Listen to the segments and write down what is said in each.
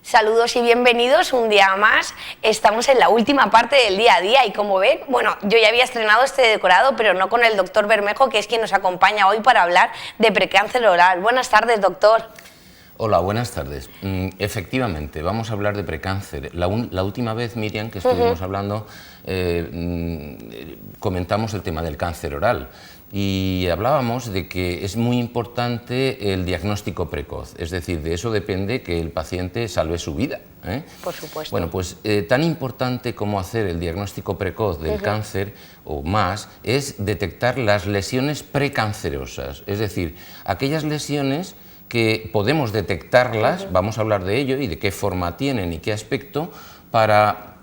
Saludos y bienvenidos un día más. Estamos en la última parte del día a día y como ven, bueno, yo ya había estrenado este decorado, pero no con el doctor Bermejo, que es quien nos acompaña hoy para hablar de precáncer oral. Buenas tardes, doctor. Hola, buenas tardes. Efectivamente, vamos a hablar de precáncer. La última vez, Miriam, que estuvimos hablando, comentamos el tema del cáncer oral y hablábamos de que es muy importante el diagnóstico precoz, es decir, de eso depende que el paciente salve su vida. Por supuesto. Bueno, pues tan importante como hacer el diagnóstico precoz del cáncer o más es detectar las lesiones precancerosas, es decir, aquellas lesiones que podemos detectarlas, vamos a hablar de ello y de qué forma tienen y qué aspecto, para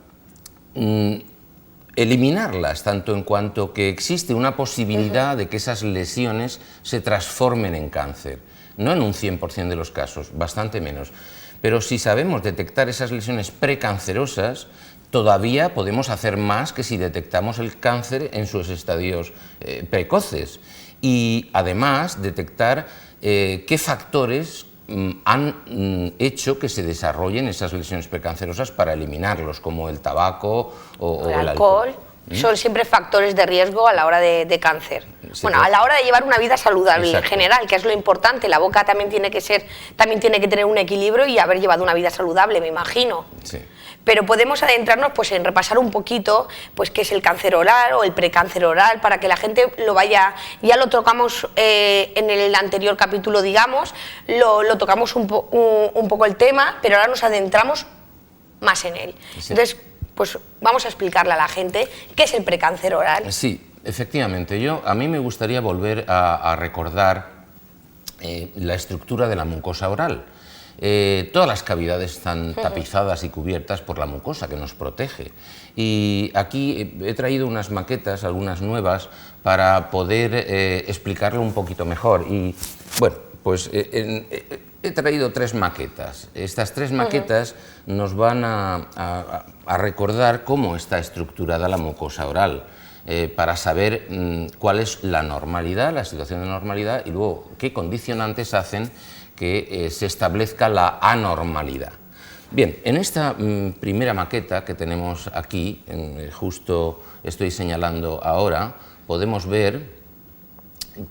eliminarlas, tanto en cuanto que existe una posibilidad de que esas lesiones se transformen en cáncer. No en un 100% de los casos, bastante menos. Pero si sabemos detectar esas lesiones precancerosas, todavía podemos hacer más que si detectamos el cáncer en sus estadios precoces. Y además detectar qué factores han hecho que se desarrollen esas lesiones precancerosas para eliminarlos, como el tabaco o el alcohol. Son siempre factores de riesgo a la hora de cáncer. Sí, bueno, claro. a la hora de llevar una vida saludable. Exacto. En general, que es lo importante. La boca también tiene que tener un equilibrio y haber llevado una vida saludable, me imagino. Sí. Pero podemos adentrarnos pues, en repasar un poquito pues, qué es el cáncer oral o el precáncer oral, para que la gente lo vaya... Ya lo tocamos en el anterior capítulo, digamos, lo tocamos un poco el tema, pero ahora nos adentramos más en él. Sí. Entonces, pues vamos a explicarle a la gente qué es el precáncer oral. Sí, efectivamente. A mí me gustaría volver a recordar la estructura de la mucosa oral. Todas las cavidades están tapizadas y cubiertas por la mucosa que nos protege. Y aquí he traído unas maquetas, algunas nuevas, para poder explicarlo un poquito mejor. Y bueno, pues he traído 3 maquetas. Estas 3 maquetas nos van a recordar cómo está estructurada la mucosa oral, para saber cuál es la normalidad, la situación de normalidad y luego qué condicionantes hacen que se establezca la anormalidad. Bien, en esta primera maqueta que tenemos aquí, justo estoy señalando ahora, podemos ver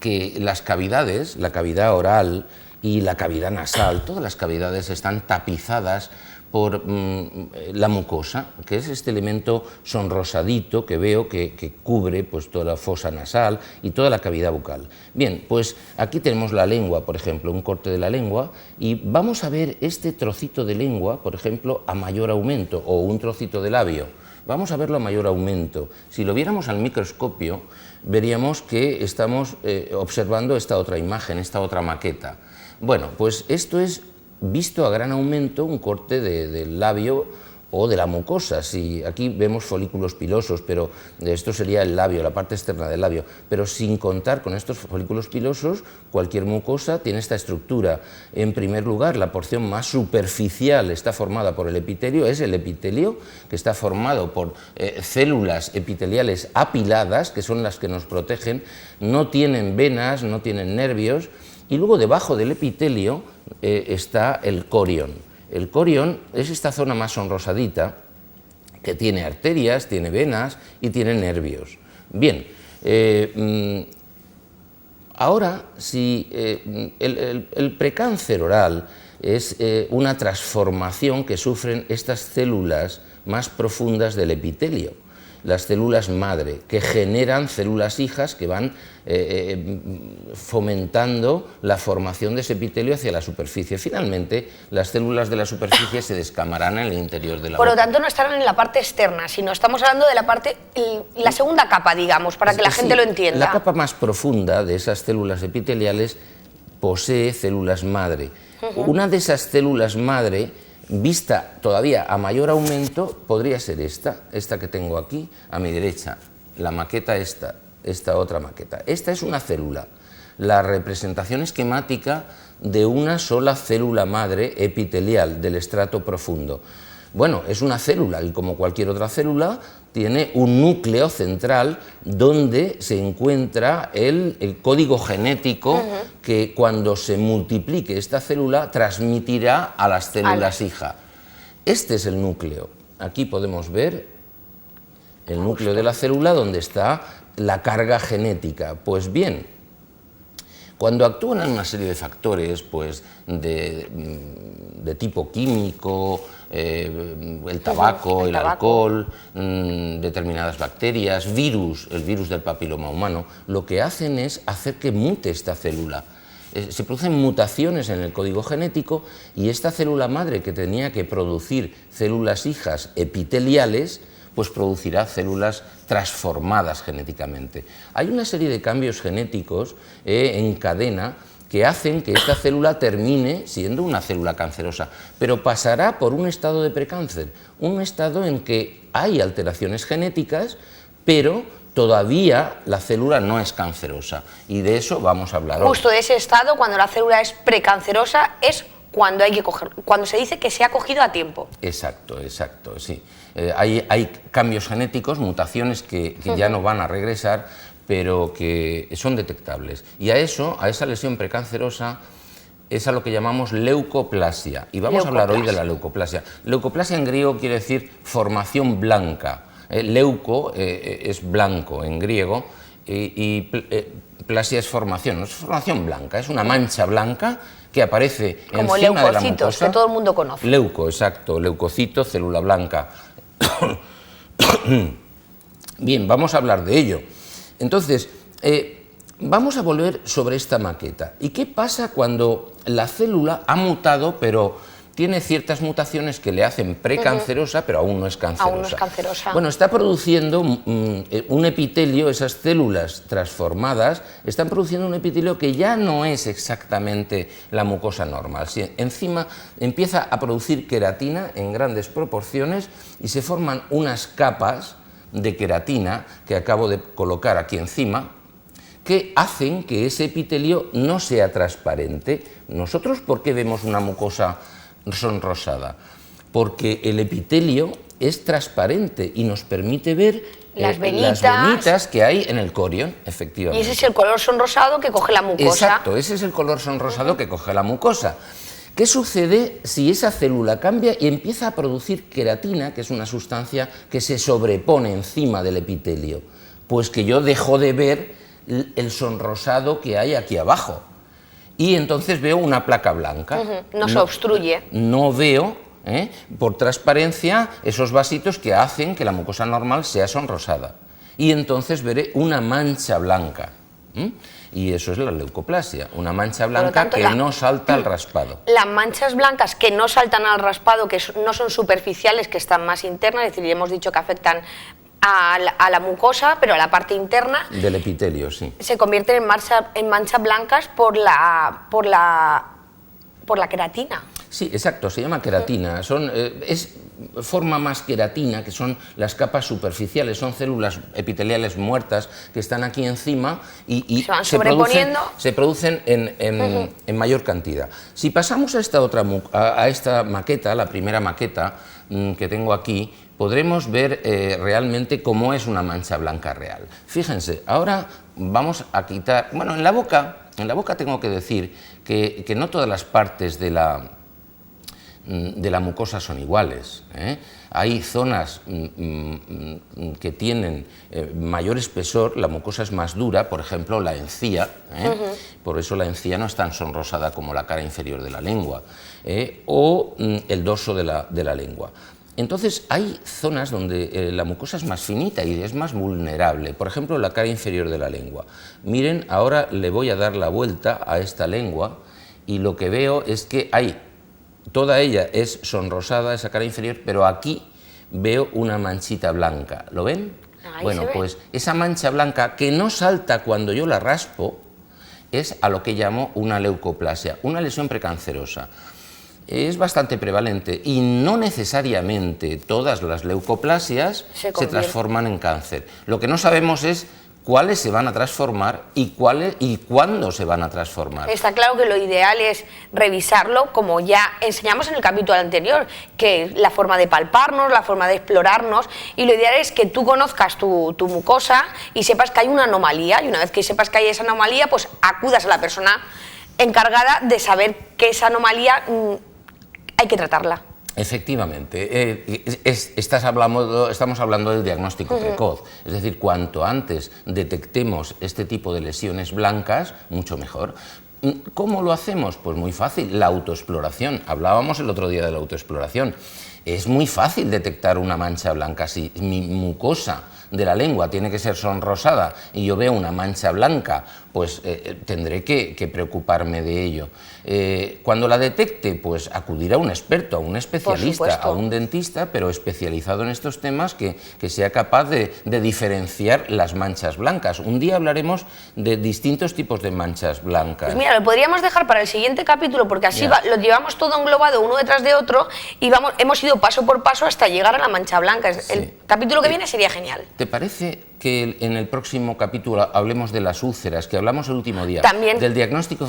que las cavidades, la cavidad oral y la cavidad nasal, todas las cavidades están tapizadas por la mucosa, que es este elemento sonrosadito que veo que cubre pues, toda la fosa nasal y toda la cavidad bucal. Bien, pues aquí tenemos la lengua, por ejemplo, un corte de la lengua, y vamos a ver este trocito de lengua, por ejemplo, a mayor aumento, o un trocito de labio. Vamos a verlo a mayor aumento. Si lo viéramos al microscopio, veríamos que estamos observando esta otra imagen, esta otra maqueta. Bueno, pues esto es, visto a gran aumento, un corte del labio o de la mucosa. Si aquí vemos folículos pilosos, pero esto sería el labio, la parte externa del labio, pero sin contar con estos folículos pilosos, cualquier mucosa tiene esta estructura. En primer lugar, la porción más superficial está formada por el epitelio, es el epitelio, que está formado por células epiteliales apiladas, que son las que nos protegen, no tienen venas, no tienen nervios, y luego debajo del epitelio está el corión. El corión es esta zona más sonrosadita que tiene arterias, tiene venas y tiene nervios. Bien, ahora si el precáncer oral es una transformación que sufren estas células más profundas del epitelio, las células madre, que generan células hijas que van fomentando la formación de ese epitelio hacia la superficie. Finalmente, las células de la superficie se descamarán en el interior de la boca. Por lo tanto, no estarán en la parte externa, sino estamos hablando de la parte, la segunda capa, digamos, para que la gente lo entienda. La capa más profunda de esas células epiteliales posee células madre. Una de esas células madre, vista todavía a mayor aumento, podría ser esta que tengo aquí a mi derecha, la maqueta esta otra maqueta. Esta es una célula, la representación esquemática de una sola célula madre epitelial del estrato profundo. Bueno, es una célula y como cualquier otra célula tiene un núcleo central donde se encuentra el código genético que cuando se multiplique esta célula transmitirá a las células hija. Este es el núcleo. Aquí podemos ver el núcleo de la célula donde está la carga genética. Pues bien, cuando actúan en una serie de factores pues, de tipo químico, el tabaco, el alcohol, determinadas bacterias, virus, el virus del papiloma humano, lo que hacen es hacer que mute esta célula. Se producen mutaciones en el código genético y esta célula madre que tenía que producir células hijas epiteliales, pues producirá células transformadas genéticamente. Hay una serie de cambios genéticos en cadena que hacen que esta célula termine siendo una célula cancerosa, pero pasará por un estado de precáncer, un estado en que hay alteraciones genéticas, pero todavía la célula no es cancerosa, y de eso vamos a hablar hoy. Justo de ese estado, cuando la célula es precancerosa, es cuando cuando se dice que se ha cogido a tiempo. Exacto, exacto, sí. Hay cambios genéticos, mutaciones que ya no van a regresar, pero que son detectables. Y a esa lesión precancerosa es a lo que llamamos leucoplasia. Y vamos a hablar hoy de la leucoplasia. Leucoplasia en griego quiere decir formación blanca. Leuco es blanco en griego y plasia es formación. No es formación blanca, es una mancha blanca que aparece como encima de la leucocitos, mucosa. que todo el mundo conoce. Leuco, exacto, leucocito, célula blanca. Bien, vamos a hablar de ello. Entonces, vamos a volver sobre esta maqueta. ¿Y qué pasa cuando la célula ha mutado, pero tiene ciertas mutaciones que le hacen precancerosa, pero aún no es cancerosa? Aún no es cancerosa. Bueno, está produciendo un epitelio, esas células transformadas están produciendo un epitelio que ya no es exactamente la mucosa normal. Encima empieza a producir queratina en grandes proporciones y se forman unas capas de queratina que acabo de colocar aquí encima, que hacen que ese epitelio no sea transparente. ¿Nosotros por qué vemos una mucosa sonrosada? Porque el epitelio es transparente y nos permite ver las venitas que hay en el corión, efectivamente. Y ese es el color sonrosado que coge la mucosa. Exacto, ese es el color sonrosado que coge la mucosa. ¿Qué sucede si esa célula cambia y empieza a producir queratina, que es una sustancia que se sobrepone encima del epitelio? Pues que yo dejo de ver el sonrosado que hay aquí abajo. Y entonces veo una placa blanca. Se obstruye. No veo, por transparencia, esos vasitos que hacen que la mucosa normal sea sonrosada. Y entonces veré una mancha blanca. Y eso es la leucoplasia, una mancha blanca que no salta al raspado. Las manchas blancas que no saltan al raspado, que no son superficiales, que están más internas, es decir, ya hemos dicho que afectan a la mucosa, pero a la parte interna del epitelio, sí, se convierten en manchas blancas por la queratina. Sí, exacto, se llama queratina. Forma más queratina, que son las capas superficiales, son células epiteliales muertas que están aquí encima y se producen en mayor cantidad. Si pasamos a esta maqueta, la primera maqueta que tengo aquí, podremos ver realmente cómo es una mancha blanca real. Fíjense, ahora vamos a quitar... Bueno, en la boca tengo que decir que no todas las partes de la mucosa son iguales. Hay zonas que tienen mayor espesor, la mucosa es más dura, por ejemplo la encía, por eso la encía no es tan sonrosada como la cara inferior de la lengua, o el dorso de la lengua. Entonces hay zonas donde la mucosa es más finita y es más vulnerable, por ejemplo la cara inferior de la lengua. Miren, ahora le voy a dar la vuelta a esta lengua y lo que veo es que toda ella es sonrosada, esa cara inferior, pero aquí veo una manchita blanca. ¿Lo ven? Bueno, pues esa mancha blanca que no salta cuando yo la raspo es a lo que llamo una leucoplasia, una lesión precancerosa. Es bastante prevalente y no necesariamente todas las leucoplasias se transforman en cáncer. Lo que no sabemos es cuáles se van a transformar y cuándo se van a transformar. Está claro que lo ideal es revisarlo, como ya enseñamos en el capítulo anterior, que la forma de palparnos, la forma de explorarnos, y lo ideal es que tú conozcas tu mucosa y sepas que hay una anomalía, y una vez que sepas que hay esa anomalía, pues acudas a la persona encargada de saber que esa anomalía hay que tratarla. Efectivamente, estamos hablando del diagnóstico precoz, es decir, cuanto antes detectemos este tipo de lesiones blancas, mucho mejor. ¿Cómo lo hacemos? Pues muy fácil, la autoexploración. Hablábamos el otro día de la autoexploración. Es muy fácil detectar una mancha blanca. Si mi mucosa de la lengua tiene que ser sonrosada y yo veo una mancha blanca, pues tendré que preocuparme de ello. Cuando la detecte, pues acudir a un experto, a un especialista, a un dentista, pero especializado en estos temas que sea capaz de diferenciar las manchas blancas. Un día hablaremos de distintos tipos de manchas blancas. Pues mira, lo podríamos dejar para el siguiente capítulo, porque así lo llevamos todo englobado uno detrás de otro y hemos ido paso por paso hasta llegar a la mancha blanca. El capítulo que viene sería genial. ¿Te parece que en el próximo capítulo hablemos de las úlceras, que hablamos el último día? También. Del diagnóstico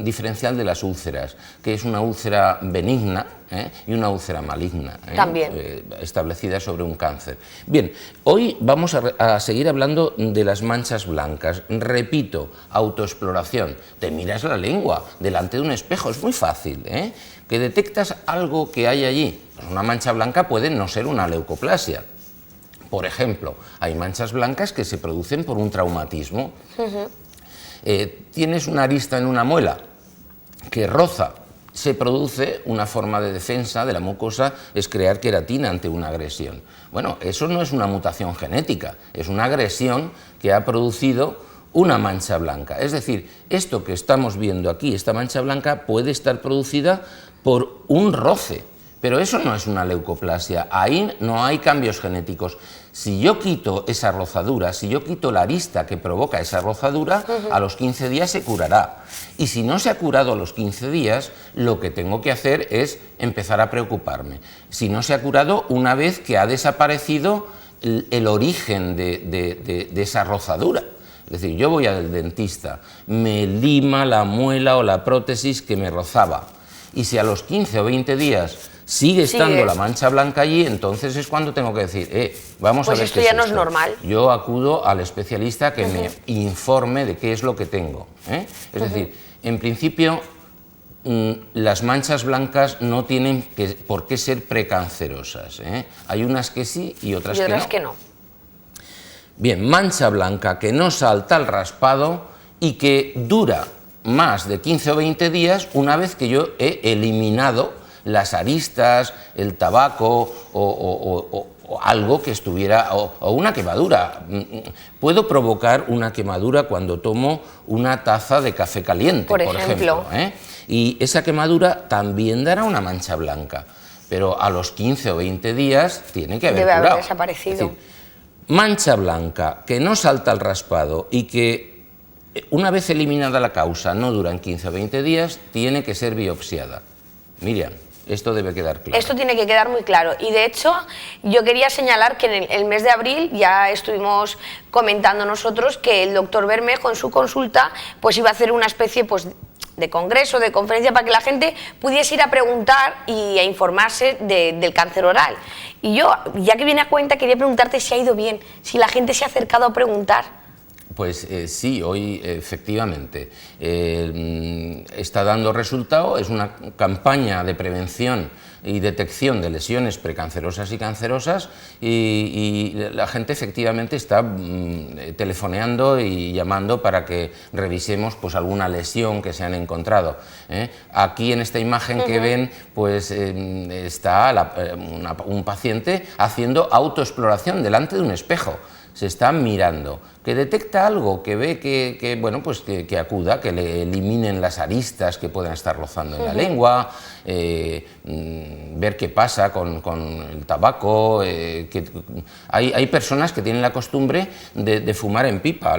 diferencial de las úlceras, que es una úlcera benigna y una úlcera maligna, también establecida sobre un cáncer. Bien, hoy vamos a seguir hablando de las manchas blancas. Repito, autoexploración. Te miras la lengua delante de un espejo, es muy fácil, que detectas algo que hay allí. Pues una mancha blanca puede no ser una leucoplasia. Por ejemplo, hay manchas blancas que se producen por un traumatismo. Tienes una arista en una muela que roza, se produce una forma de defensa de la mucosa, es crear queratina ante una agresión. Bueno, eso no es una mutación genética, es una agresión que ha producido una mancha blanca. Es decir, esto que estamos viendo aquí, esta mancha blanca, puede estar producida por un roce. Pero eso no es una leucoplasia, ahí no hay cambios genéticos. Si yo quito esa rozadura, si yo quito la arista que provoca esa rozadura, a los 15 días se curará. Y si no se ha curado a los 15 días, lo que tengo que hacer es empezar a preocuparme. Si no se ha curado, una vez que ha desaparecido el origen de esa rozadura. Es decir, yo voy al dentista, me lima la muela o la prótesis que me rozaba. Y si a los 15 o 20 días sigue estando la mancha blanca allí, entonces es cuando tengo que decir, vamos a ver esto ya no es normal. Yo acudo al especialista que me informe de qué es lo que tengo. Es decir, en principio, las manchas blancas no tienen por qué ser precancerosas. Hay unas que sí y otras que no. Bien, mancha blanca que no salta al raspado y que dura más de 15 o 20 días una vez que yo he eliminado las aristas, el tabaco o algo que estuviera, o una quemadura. Puedo provocar una quemadura cuando tomo una taza de café caliente, por ejemplo. Y esa quemadura también dará una mancha blanca, pero a los 15 o 20 días tiene que haber curado. Debe haber desaparecido. Es decir, mancha blanca que no salta al raspado y que una vez eliminada la causa no duran 15 o 20 días, tiene que ser biopsiada. Miriam, esto debe quedar claro. Esto tiene que quedar muy claro. Y de hecho, yo quería señalar que en el mes de abril ya estuvimos comentando nosotros que el doctor Bermejo en su consulta pues iba a hacer una especie pues de congreso, de conferencia, para que la gente pudiese ir a preguntar y a informarse del cáncer oral. Y yo, ya que viene a cuenta, quería preguntarte si ha ido bien, si la gente se ha acercado a preguntar. Pues sí, hoy efectivamente está dando resultado, es una campaña de prevención y detección de lesiones precancerosas y cancerosas y la gente efectivamente está telefoneando y llamando para que revisemos pues alguna lesión que se han encontrado. Aquí en esta imagen que ven pues está un paciente haciendo autoexploración delante de un espejo. Se está mirando, que detecta algo, que ve que bueno, pues que acuda, que le eliminen las aristas que puedan estar rozando en la lengua, ver qué pasa con el tabaco. Hay personas que tienen la costumbre de fumar en pipa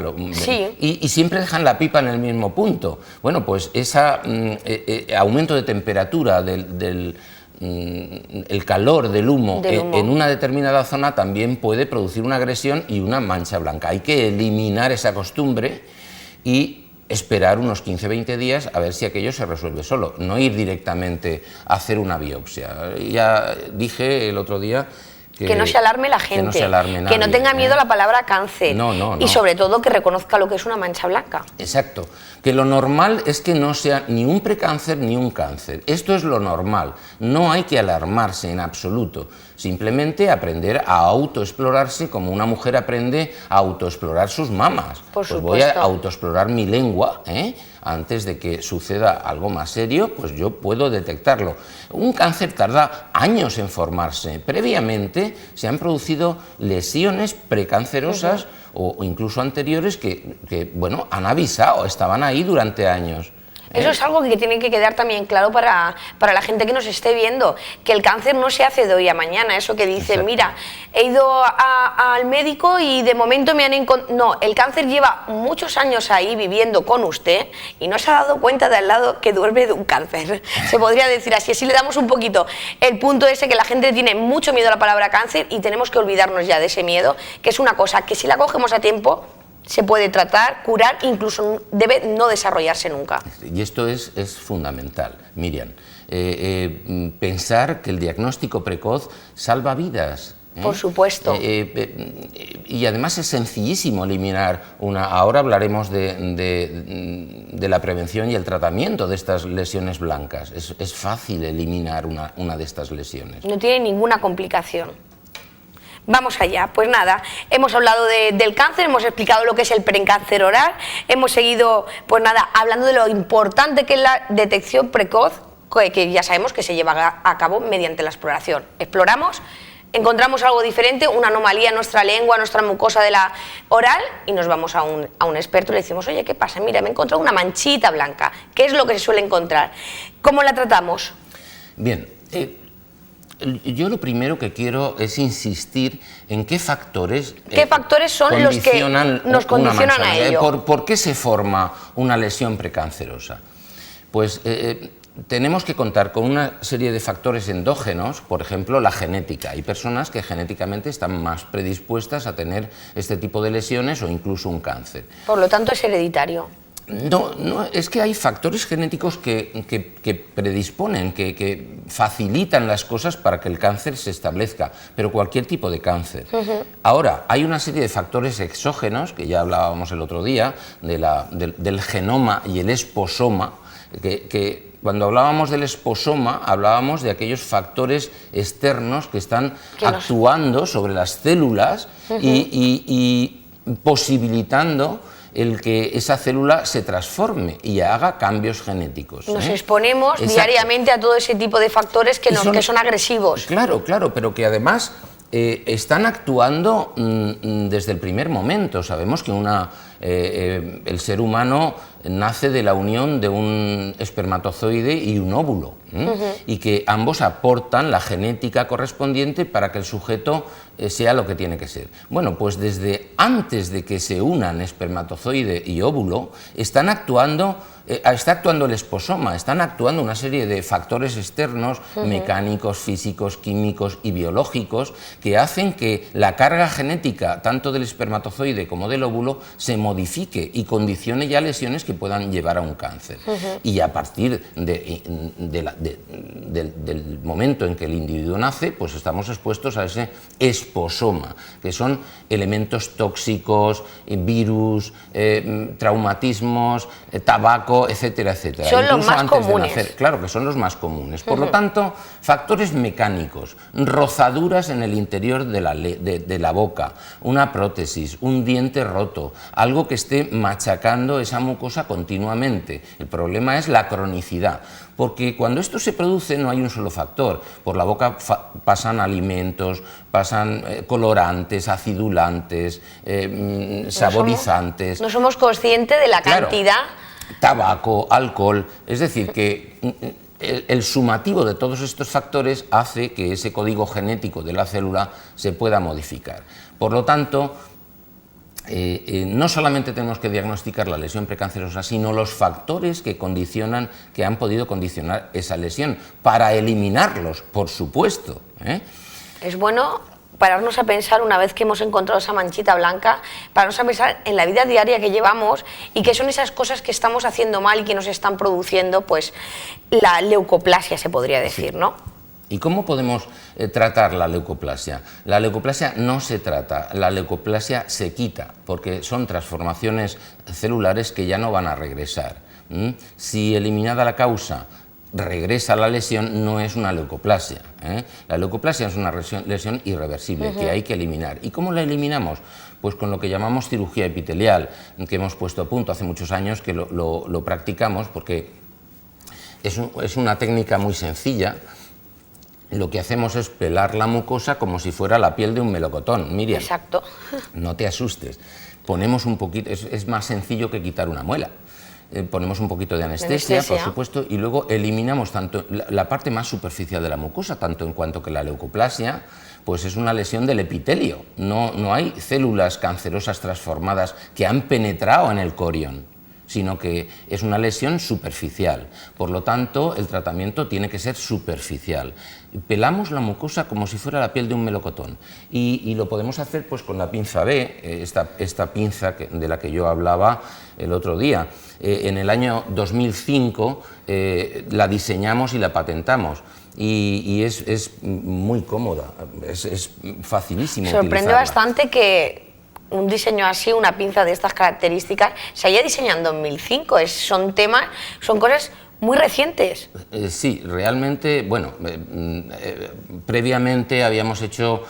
y siempre dejan la pipa en el mismo punto. Bueno, pues ese aumento de temperatura el calor del humo en una determinada zona también puede producir una agresión y una mancha blanca. Hay que eliminar esa costumbre y esperar unos 15-20 días a ver si aquello se resuelve solo, no ir directamente a hacer una biopsia. Ya dije el otro día Que no se alarme la gente, que no se alarme nadie, que no tenga miedo a la palabra cáncer, no. y sobre todo que reconozca lo que es una mancha blanca. Exacto, que lo normal es que no sea ni un precáncer ni un cáncer, esto es lo normal, no hay que alarmarse en absoluto, simplemente aprender a autoexplorarse como una mujer aprende a autoexplorar sus mamas. Por pues voy a supuesto. autoexplorar mi lengua, antes de que suceda algo más serio, pues yo puedo detectarlo. Un cáncer tarda años en formarse. Previamente se han producido lesiones precancerosas o incluso anteriores que, bueno, han avisado, estaban ahí durante años. Eso es algo que tiene que quedar también claro para la gente que nos esté viendo, que el cáncer no se hace de hoy a mañana, eso que dicen, Exacto. mira, he ido al médico y de momento me han encontrado... No, el cáncer lleva muchos años ahí viviendo con usted y no se ha dado cuenta de al lado que duerme de un cáncer, se podría decir así. Así le damos un poquito el punto ese, que la gente tiene mucho miedo a la palabra cáncer y tenemos que olvidarnos ya de ese miedo, que es una cosa que si la cogemos a tiempo se puede tratar, curar, incluso debe no desarrollarse nunca. Y esto es fundamental, Miriam. Pensar que el diagnóstico precoz salva vidas. Por supuesto. Y además es sencillísimo eliminar una... Ahora hablaremos de la prevención y el tratamiento de estas lesiones blancas. Es fácil eliminar una de estas lesiones. No tiene ninguna complicación. Vamos allá, pues nada, hemos hablado del cáncer, hemos explicado lo que es el precáncer oral, hemos seguido, pues nada, hablando de lo importante que es la detección precoz, que ya sabemos que se lleva a cabo mediante la exploración. Exploramos, encontramos algo diferente, una anomalía en nuestra lengua, nuestra mucosa de la oral, y nos vamos a un experto y le decimos, oye, ¿qué pasa? Mira, me he encontrado una manchita blanca. ¿Qué es lo que se suele encontrar? ¿Cómo la tratamos? Bien, yo lo primero que quiero es insistir en qué factores son los que nos condicionan a ello. ¿Por qué se forma una lesión precancerosa? Pues tenemos que contar con una serie de factores endógenos, por ejemplo, la genética. Hay personas que genéticamente están más predispuestas a tener este tipo de lesiones o incluso un cáncer. Por lo tanto, es hereditario. No, es que hay factores genéticos que predisponen, que facilitan las cosas para que el cáncer se establezca, pero cualquier tipo de cáncer. Ahora, hay una serie de factores exógenos, que ya hablábamos el otro día, del genoma y el esposoma, que cuando hablábamos del esposoma, hablábamos de aquellos factores externos que están actuando sobre las células y posibilitando el que esa célula se transforme y haga cambios genéticos. Nos exponemos diariamente a todo ese tipo de factores que son agresivos. Claro, pero que además están actuando desde el primer momento. Sabemos que el ser humano nace de la unión de un espermatozoide y un óvulo, y que ambos aportan la genética correspondiente para que el sujeto sea lo que tiene que ser. Bueno, pues desde antes de que se unan espermatozoide y óvulo, está actuando el esposoma, están actuando una serie de factores externos, mecánicos, físicos, químicos y biológicos, que hacen que la carga genética, tanto del espermatozoide como del óvulo, se modifique y condicione ya lesiones que puedan llevar a un cáncer. Y a partir del momento en que el individuo nace, pues estamos expuestos a ese esposoma, que son elementos tóxicos, virus, traumatismos, tabaco, etcétera, etcétera. Son los más comunes. Claro que son los más comunes. Por lo tanto, factores mecánicos, rozaduras en el interior de la boca, una prótesis, un diente roto, algo que esté machacando esa mucosa continuamente. El problema es la cronicidad, porque cuando esto se produce no hay un solo factor. Por la boca pasan alimentos, pasan colorantes, acidulantes, saborizantes. No somos conscientes de la cantidad. Tabaco, alcohol, es decir, que el sumativo de todos estos factores hace que ese código genético de la célula se pueda modificar. Por lo tanto, no solamente tenemos que diagnosticar la lesión precancerosa, sino los factores que han podido condicionar esa lesión, para eliminarlos, por supuesto. Es bueno pararnos a pensar, una vez que hemos encontrado esa manchita blanca, pararnos a pensar en la vida diaria que llevamos y qué son esas cosas que estamos haciendo mal y que nos están produciendo, pues, la leucoplasia, se podría decir, ¿no? ¿Y cómo podemos tratar la leucoplasia? La leucoplasia no se trata, la leucoplasia se quita, porque son transformaciones celulares que ya no van a regresar. Si eliminada la causa regresa la lesión, no es una leucoplasia. La leucoplasia es una lesión irreversible que hay que eliminar. ¿Y cómo la eliminamos? Pues con lo que llamamos cirugía epitelial, que hemos puesto a punto hace muchos años, que lo practicamos porque es una técnica muy sencilla. Lo que hacemos es pelar la mucosa como si fuera la piel de un melocotón. Miriam, exacto. No te asustes. Ponemos un poquito, es más sencillo que quitar una muela. Ponemos un poquito de anestesia, por supuesto, y luego eliminamos tanto la parte más superficial de la mucosa, tanto en cuanto que la leucoplasia, pues es una lesión del epitelio. No hay células cancerosas transformadas que han penetrado en el corión, sino que es una lesión superficial. Por lo tanto, el tratamiento tiene que ser superficial. Pelamos la mucosa como si fuera la piel de un melocotón y lo podemos hacer pues con la pinza B, esta pinza de la que yo hablaba el otro día. En el año 2005 la diseñamos y la patentamos. Y es muy cómoda, es facilísimo. Sorprende bastante que un diseño así, una pinza de estas características, se haya diseñado en 2005. Son cosas muy recientes. Sí, realmente, bueno, previamente habíamos hecho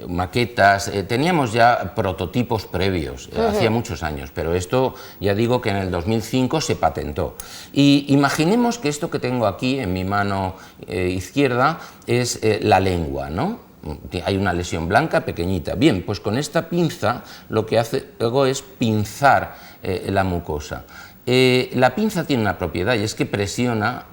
maquetas, teníamos ya prototipos previos, hacía muchos años, pero esto ya digo que en el 2005 se patentó. Y imaginemos que esto que tengo aquí en mi mano izquierda es la lengua, ¿no? Hay una lesión blanca pequeñita. Bien, pues con esta pinza lo que hago es pinzar la mucosa. La pinza tiene una propiedad y es que presiona,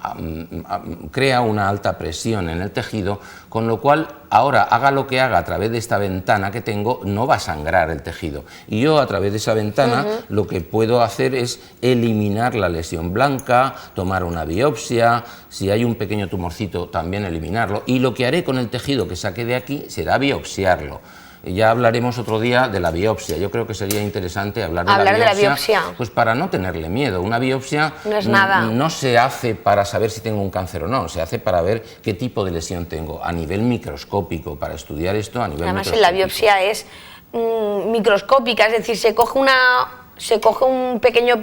crea una alta presión en el tejido, con lo cual ahora haga lo que haga a través de esta ventana que tengo, no va a sangrar el tejido. Y yo a través de esa ventana lo que puedo hacer es eliminar la lesión blanca, tomar una biopsia, si hay un pequeño tumorcito también eliminarlo, y lo que haré con el tejido que saque de aquí será biopsiarlo. Ya hablaremos otro día de la biopsia. Yo creo que sería interesante hablar de la biopsia, pues para no tenerle miedo. Una biopsia no es nada. No se hace para saber si tengo un cáncer o no, se hace para ver qué tipo de lesión tengo a nivel microscópico, para estudiar esto a nivel microscópico. Además, la biopsia es microscópica, es decir, se coge un pequeño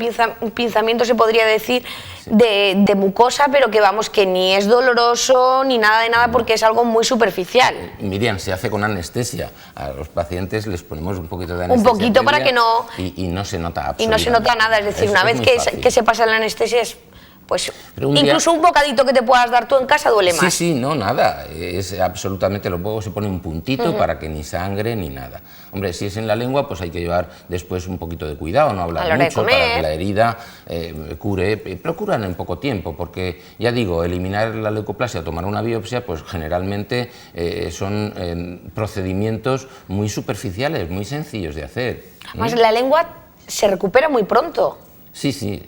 pinzamiento, se podría decir, sí, de mucosa, pero que vamos, que ni es doloroso ni nada de nada, porque es algo muy superficial. Miriam, se hace con anestesia. A los pacientes les ponemos un poquito de anestesia. Un poquito para que no... Y no se nota absolutamente. Y no se nota nada, es decir, una vez que se pasa la anestesia es... Pues incluso un bocadito que te puedas dar tú en casa duele más. Sí, no, nada, es absolutamente, luego se pone un puntito para que ni sangre ni nada. Hombre, si es en la lengua, pues hay que llevar después un poquito de cuidado, no hablar mucho para que la herida cure. Procuran en poco tiempo, porque ya digo, eliminar la leucoplasia o tomar una biopsia, pues generalmente son procedimientos muy superficiales, muy sencillos de hacer. Además, la lengua se recupera muy pronto. Sí.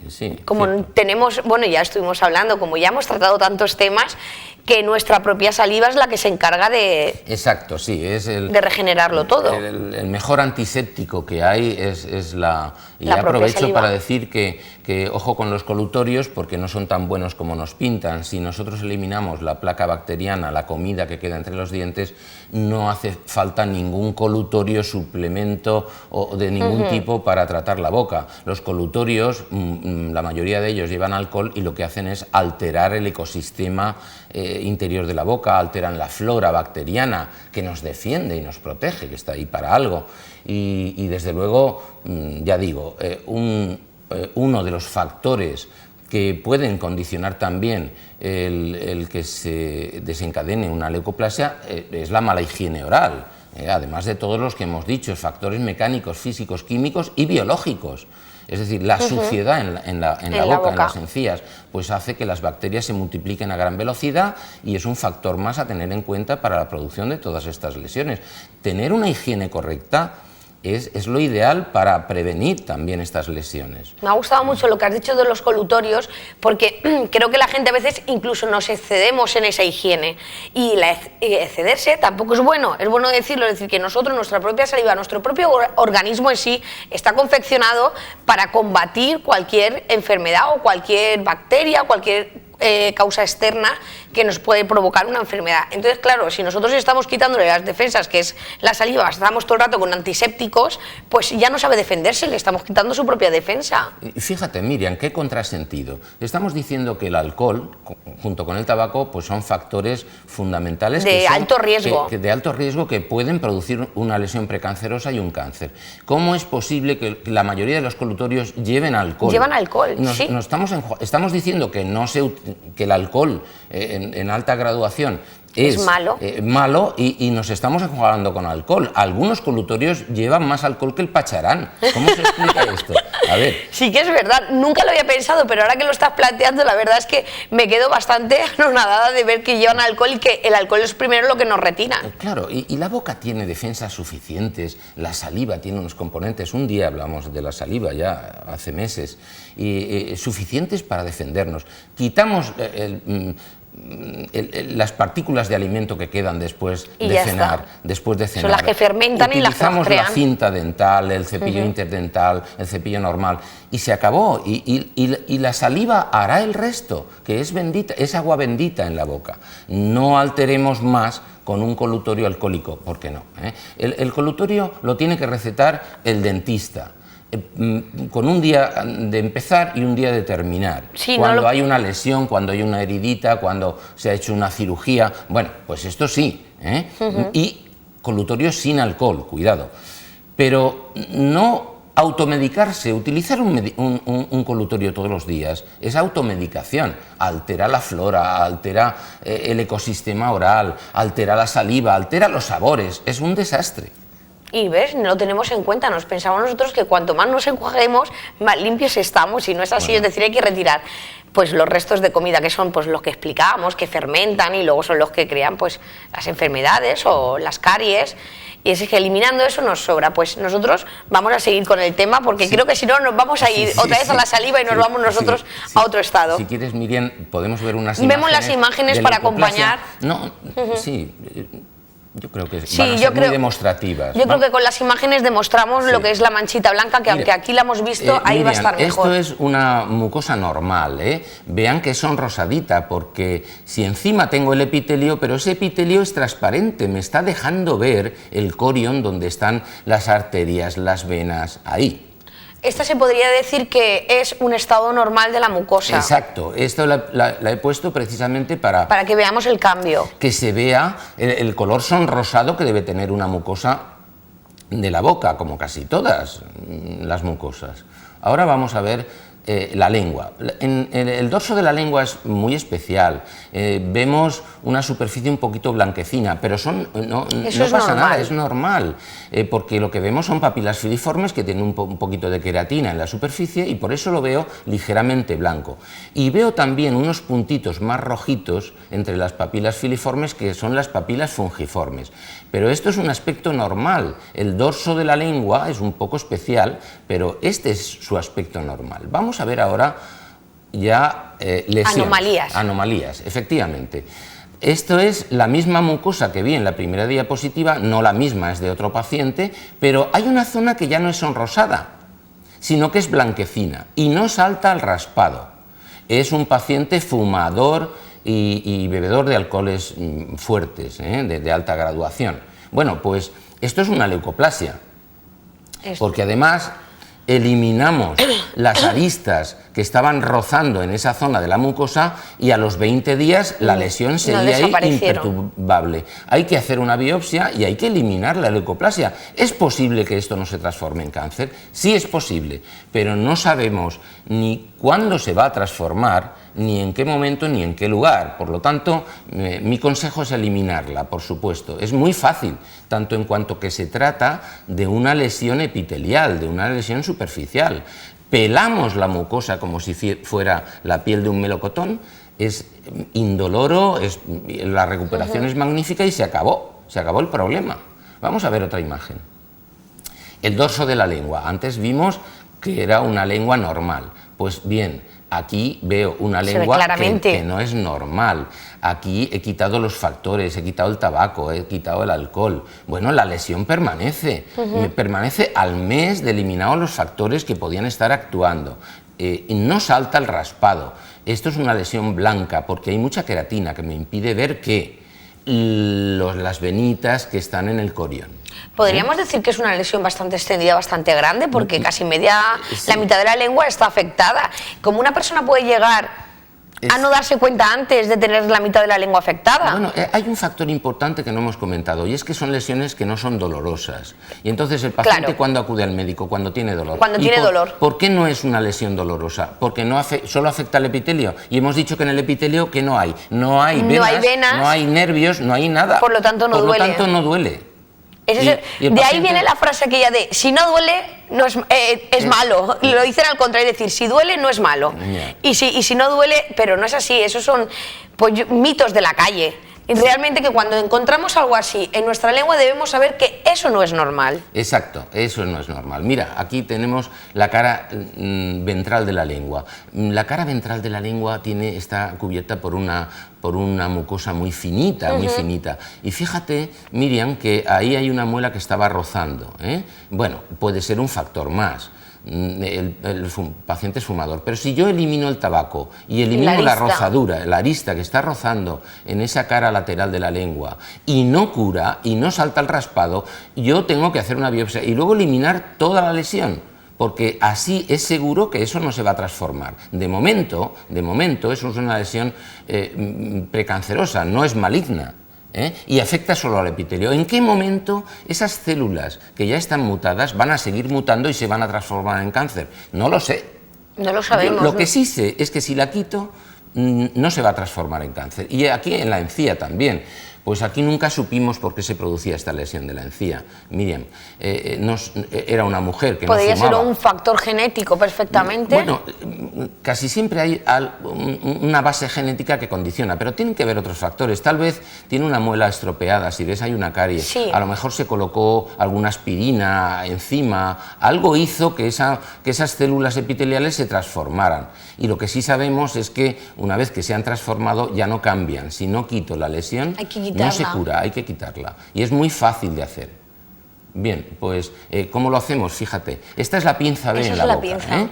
Como tenemos, bueno, ya estuvimos hablando, como ya hemos tratado tantos temas, que nuestra propia saliva es la que se encarga de... Exacto, sí, de regenerarlo todo. El mejor antiséptico que hay es la... Y aprovecho saliva para decir que ojo con los colutorios, porque no son tan buenos como nos pintan. Si nosotros eliminamos la placa bacteriana, la comida que queda entre los dientes, no hace falta ningún colutorio, suplemento o de ningún tipo para tratar la boca. Los colutorios, la mayoría de ellos llevan alcohol y lo que hacen es alterar el ecosistema interior de la boca, alteran la flora bacteriana que nos defiende y nos protege, que está ahí para algo. Y desde luego, ya digo, uno de los factores que pueden condicionar también el que se desencadene una leucoplasia es la mala higiene oral, además de todos los que hemos dicho, factores mecánicos, físicos, químicos y biológicos. Es decir, la suciedad en la boca, en las encías, pues hace que las bacterias se multipliquen a gran velocidad y es un factor más a tener en cuenta para la producción de todas estas lesiones. Tener una higiene correcta es lo ideal para prevenir también estas lesiones. Me ha gustado mucho lo que has dicho de los colutorios, porque creo que la gente a veces incluso nos excedemos en esa higiene, y excederse tampoco es bueno decirlo, es decir, que nosotros, nuestra propia saliva, nuestro propio organismo en sí está confeccionado para combatir cualquier enfermedad o cualquier bacteria, cualquier causa externa que nos puede provocar una enfermedad. Entonces, claro, si nosotros estamos quitándole las defensas, que es la saliva, estamos todo el rato con antisépticos, pues ya no sabe defenderse, le estamos quitando su propia defensa. Fíjate, Miriam, qué contrasentido. Estamos diciendo que el alcohol, junto con el tabaco, pues son factores fundamentales de alto riesgo. De alto riesgo que pueden producir una lesión precancerosa y un cáncer. ¿Cómo es posible que la mayoría de los colutorios lleven alcohol? Llevan alcohol, sí. Estamos diciendo que, que el alcohol en alta graduación es malo, malo y nos estamos enjuagando con alcohol. Algunos colutorios llevan más alcohol que el pacharán. ¿Cómo se explica esto? A ver. Sí que es verdad, nunca lo había pensado, pero ahora que lo estás planteando, la verdad es que me quedo bastante anonadada de ver que llevan alcohol y que el alcohol es primero lo que nos retina. Claro, y la boca tiene defensas suficientes, la saliva tiene unos componentes, un día hablamos de la saliva ya hace meses, suficientes para defendernos. Quitamos las partículas de alimento que quedan después de cenar. Son las que fermentan y las que utilizamos la cinta dental, el cepillo interdental, el cepillo normal, y se acabó. Y la saliva hará el resto, que es bendita, es agua bendita en la boca. No alteremos más con un colutorio alcohólico, ¿por qué no? El colutorio lo tiene que recetar el dentista, con un día de empezar y un día de terminar. Sí, cuando hay una lesión, cuando hay una heridita, cuando se ha hecho una cirugía, bueno, pues esto sí, y colutorio sin alcohol, cuidado. Pero no automedicarse, utilizar un colutorio todos los días es automedicación, altera la flora, altera el ecosistema oral, altera la saliva, altera los sabores, es un desastre. Y ves, no lo tenemos en cuenta, nos pensamos nosotros que cuanto más nos enjuaguemos, más limpios estamos, y no es así, bueno. Es decir, hay que retirar pues los restos de comida que son pues los que explicábamos, que fermentan y luego son los que crean pues las enfermedades o las caries, y es que eliminando eso nos sobra. Pues nosotros vamos a seguir con el tema porque creo que si no nos vamos a ir otra vez a la saliva y nos vamos nosotros a otro estado. Si quieres, Miriam, podemos ver unas imágenes. Vemos las imágenes para acompañar. No, sí. Yo creo que van a ser muy demostrativas. Yo creo que con las imágenes demostramos lo que es la manchita blanca, que aunque aquí la hemos visto, ahí Miriam, va a estar mejor. Esto es una mucosa normal, Vean que son rosadita, porque si encima tengo el epitelio, pero ese epitelio es transparente, me está dejando ver el corión donde están las arterias, las venas, ahí. Esta se podría decir que es un estado normal de la mucosa. Exacto, esto la he puesto precisamente para que veamos el cambio. Que se vea el color sonrosado que debe tener una mucosa de la boca, como casi todas las mucosas. Ahora vamos a ver la lengua. El dorso de la lengua es muy especial. Vemos una superficie un poquito blanquecina, pero no pasa nada, es normal, porque lo que vemos son papilas filiformes que tienen un poquito de queratina en la superficie y por eso lo veo ligeramente blanco. Y veo también unos puntitos más rojitos entre las papilas filiformes, que son las papilas fungiformes. Pero esto es un aspecto normal. El dorso de la lengua es un poco especial, pero este es su aspecto normal. Vamos a ver ahora ya lesiones. Anomalías, efectivamente. Esto es la misma mucosa que vi en la primera diapositiva, no la misma, es de otro paciente, pero hay una zona que ya no es sonrosada, sino que es blanquecina y no salta al raspado. Es un paciente fumador y bebedor de alcoholes fuertes, de alta graduación. Bueno, pues esto es una leucoplasia, porque además eliminamos las aristas que estaban rozando en esa zona de la mucosa y a los 20 días la lesión seguía ahí imperturbable. Hay que hacer una biopsia y hay que eliminar la leucoplasia. ¿Es posible que esto no se transforme en cáncer? Sí es posible, pero no sabemos ni cuándo se va a transformar, ni en qué momento, ni en qué lugar. Por lo tanto, mi consejo es eliminarla, por supuesto. Es muy fácil, tanto en cuanto que se trata de una lesión epitelial, de una lesión superficial. Pelamos la mucosa como si fuera la piel de un melocotón, es indoloro, la recuperación es magnífica y se acabó el problema. Vamos a ver otra imagen. El dorso de la lengua. Antes vimos que era una lengua normal. Pues bien, aquí veo una lengua que no es normal. Aquí he quitado los factores, he quitado el tabaco, he quitado el alcohol. Bueno, la lesión permanece. Permanece al mes de eliminados los factores que podían estar actuando. no salta el raspado. Esto es una lesión blanca porque hay mucha queratina que me impide ver las venitas que están en el corión. Podríamos decir que es una lesión bastante extendida, bastante grande, porque casi la mitad de la lengua está afectada. ¿Cómo una persona puede llegar a no darse cuenta antes de tener la mitad de la lengua afectada? Bueno, hay un factor importante que no hemos comentado, y es que son lesiones que no son dolorosas. Y entonces el paciente, cuando acude al médico, cuando tiene dolor. ¿Por qué no es una lesión dolorosa? Porque solo afecta al epitelio. Y hemos dicho que en el epitelio, ¿qué no hay? No hay venas, no hay nervios, no hay nada. Por lo tanto, no duele. De ahí viene la frase aquella de si no duele no es malo. Lo dicen al contrario, es decir, si duele no es malo. Y si no duele, pero no es así, esos son mitos de la calle. Y realmente que cuando encontramos algo así en nuestra lengua debemos saber que eso no es normal. Exacto, eso no es normal. Mira, aquí tenemos la cara ventral de la lengua. La cara ventral de la lengua está cubierta por una mucosa muy finita, muy finita. Y fíjate, Miriam, que ahí hay una muela que estaba rozando, ¿eh? Bueno, puede ser un factor más. El paciente es fumador, pero si yo elimino el tabaco y elimino la rozadura, la arista que está rozando en esa cara lateral de la lengua y no cura y no salta el raspado, yo tengo que hacer una biopsia y luego eliminar toda la lesión, porque así es seguro que eso no se va a transformar. De momento eso es una lesión precancerosa, no es maligna. Y afecta solo al epitelio. ¿En qué momento esas células que ya están mutadas van a seguir mutando y se van a transformar en cáncer? No lo sé. No lo sabemos. Lo que sí sé es que si la quito, no se va a transformar en cáncer. Y aquí en la encía también. Pues aquí nunca supimos por qué se producía esta lesión de la encía. Miriam, era una mujer que no fumaba. ¿Podría ser un factor genético perfectamente? Bueno, casi siempre hay una base genética que condiciona, pero tienen que haber otros factores. Tal vez tiene una muela estropeada, si ves hay una caries, sí. A lo mejor se colocó alguna aspirina encima, algo hizo que esas células epiteliales se transformaran. Y lo que sí sabemos es que una vez que se han transformado ya no cambian. Si no quito la lesión, no se cura, hay que quitarla. Y es muy fácil de hacer. Bien, pues, ¿cómo lo hacemos? Fíjate, esta es la pinza B en la boca.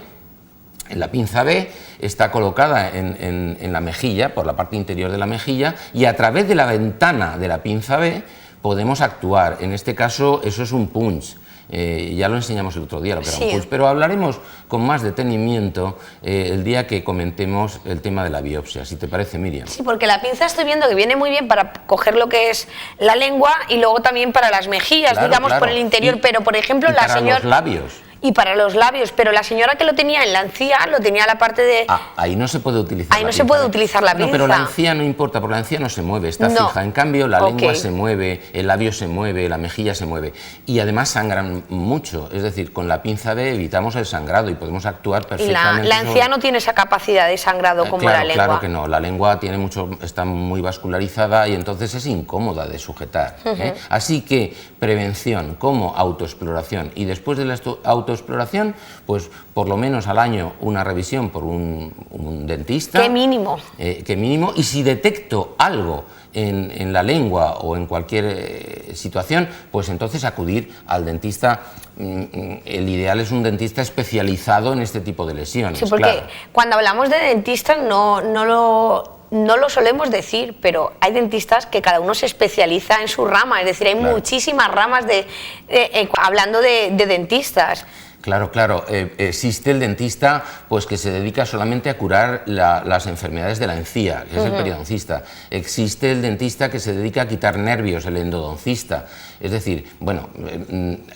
La pinza B está colocada en la mejilla, por la parte interior de la mejilla, y a través de la ventana de la pinza B podemos actuar. En este caso, eso es un punch. Ya lo enseñamos el otro día, lo que era un punch, pero hablaremos con más detenimiento el día que comentemos el tema de la biopsia, si te parece, Miriam. Sí, porque la pinza estoy viendo que viene muy bien para coger lo que es la lengua y luego también para las mejillas, digamos, por el interior, pero por ejemplo la señora... los labios. Y para los labios, pero la señora que lo tenía en la encía, lo tenía la parte de... ahí no se puede utilizar ahí no se puede utilizar la pinza. No, pero la encía no importa, porque la encía no se mueve, está fija. En cambio, la lengua se mueve, el labio se mueve, la mejilla se mueve. Y además sangran mucho, es decir, con la pinza B evitamos el sangrado y podemos actuar perfectamente. Y la encía no tiene esa capacidad de sangrado como la lengua. Claro que no, la lengua está muy vascularizada y entonces es incómoda de sujetar. Así que prevención como autoexploración, y después de la autoexploración, pues por lo menos al año una revisión por un dentista. ¿Qué mínimo? ¿Qué mínimo? Y si detecto algo en la lengua o en cualquier situación, pues entonces acudir al dentista. El ideal es un dentista especializado en este tipo de lesiones. Sí, porque cuando hablamos de dentistas no lo solemos decir, pero hay dentistas que cada uno se especializa en su rama, es decir, hay muchísimas ramas hablando de dentistas. Claro, existe el dentista pues que se dedica solamente a curar las enfermedades de la encía, que es el periodoncista. Existe el dentista que se dedica a quitar nervios, el endodoncista. Es decir, bueno,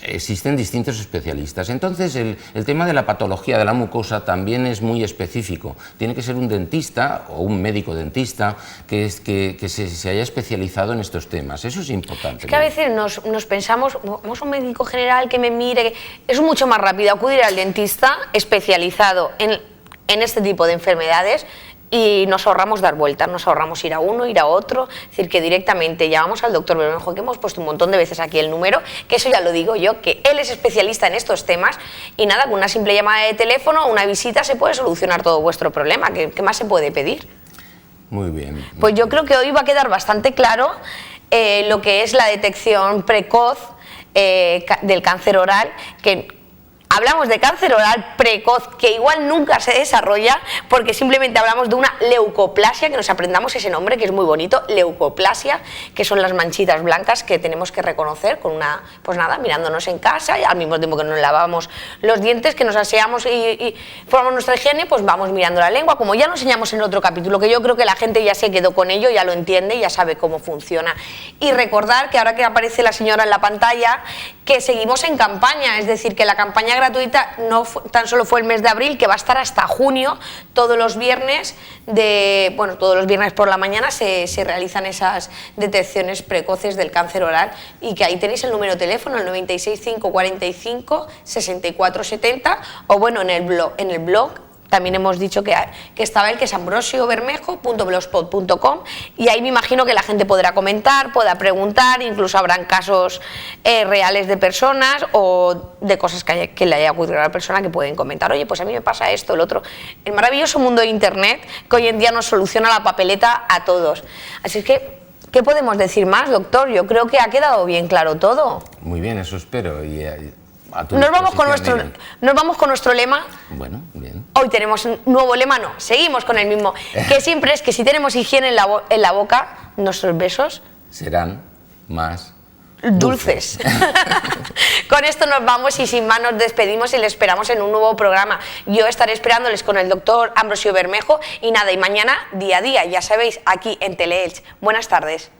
existen distintos especialistas. Entonces, el tema de la patología de la mucosa también es muy específico. Tiene que ser un dentista o un médico dentista que se haya especializado en estos temas. Eso es importante. Es que a veces nos pensamos, vamos a un médico general que me mire, es mucho más rápido acudir al dentista especializado en este tipo de enfermedades y nos ahorramos dar vueltas, nos ahorramos ir a uno, ir a otro, es decir, que directamente llamamos al doctor Bermejo, que hemos puesto un montón de veces aquí el número, que eso ya lo digo yo, que él es especialista en estos temas y nada, con una simple llamada de teléfono, una visita se puede solucionar todo vuestro problema. ¿Qué más se puede pedir? Muy bien. Pues yo creo que hoy va a quedar bastante claro lo que es la detección precoz del cáncer oral, que hablamos de cáncer oral precoz, que igual nunca se desarrolla, porque simplemente hablamos de una leucoplasia, que nos aprendamos ese nombre, que es muy bonito, leucoplasia, que son las manchitas blancas que tenemos que reconocer con una, pues nada, mirándonos en casa, y al mismo tiempo que nos lavamos los dientes, que nos aseamos y formamos nuestra higiene, pues vamos mirando la lengua, como ya lo enseñamos en otro capítulo, que yo creo que la gente ya se quedó con ello, ya lo entiende, ya sabe cómo funciona. Y recordar que ahora que aparece la señora en la pantalla, que seguimos en campaña, es decir, que la campaña gratuita no tan solo fue el mes de abril, que va a estar hasta junio, todos los viernes todos los viernes por la mañana se realizan esas detecciones precoces del cáncer oral, y que ahí tenéis el número de teléfono, el 96 545 64 70, o bueno, en el blog también hemos dicho que estaba el, que es ambrosiobermejo.blogspot.com, y ahí me imagino que la gente podrá comentar, podrá preguntar, incluso habrán casos reales de personas o de cosas que le haya ocurrido a la persona, que pueden comentar, oye, pues a mí me pasa esto, el otro. El maravilloso mundo de Internet, que hoy en día nos soluciona la papeleta a todos. Así es que, ¿qué podemos decir más, doctor? Yo creo que ha quedado bien claro todo. Muy bien, eso espero. Nos vamos con nuestro lema. Bueno, bien. Hoy tenemos un nuevo lema, no, seguimos con el mismo, que siempre es que si tenemos higiene en la boca, nuestros besos serán más dulces. Con esto nos vamos, y sin más nos despedimos y les esperamos en un nuevo programa. Yo estaré esperándoles con el doctor Ambrosio Bermejo, y nada, y mañana día a día, ya sabéis, aquí en Teleelch. Buenas tardes.